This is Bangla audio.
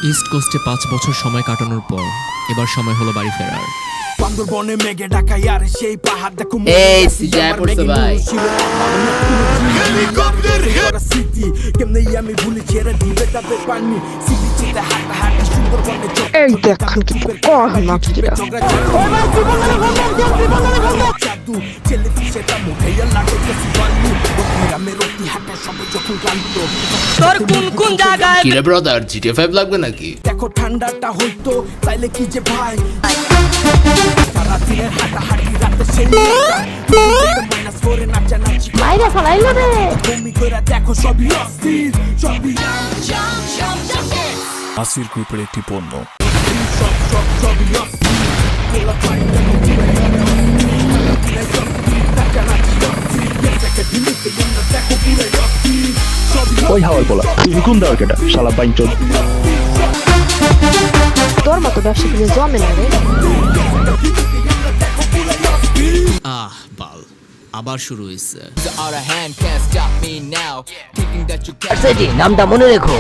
ইস্ট কোস্টে 5 বছর সময় কাটানোর পর এবার সময় হলো বাড়ি ফেরার। বান্দরবনে মেঘে ঢাকা আর সেই পাহাড় দেখো এই সিজায় পড়ছে ভাই। স্মৃতি কেমনে আমি ভুলে ছেড়ে দিবে তাবে পানি সিটিতে হাঁটা হাঁটা সুন্দরবনে এই দেখেন কি কর না কিরা জাদু ছেলে সেটা মুখে লাগে কিছু বালু গ্রামের রুটি হাঁটা সবাই যখন ক্লান্ত তোর কোন কোন জায়গায় কিরে ব্রাদার জিটিএ 5 লাগবে নাকি? দেখো ঠান্ডাটা হইতো তাইলে কি যে ভাই সারা দিনের হাঁটা হাঁটি রাতে সেই মাইনাস ফোরে নাচা নাচি মাইরা ফলাইলো রে তুমি করে দেখো সবই অস্থির সবই আসির গ্রুপের একটি পণ্য। সবই অস্থির পোলা পাই দেখো ওই হাওয়ার পোলা তুই কোন দাও কেটা শালা বাইনচোদ। তোর মতো ব্যবসা করে জমে না রে বাল আবার শুরু হয়েছে। out of hand can't stop me now thinking that you can নামটা মনে রেখো।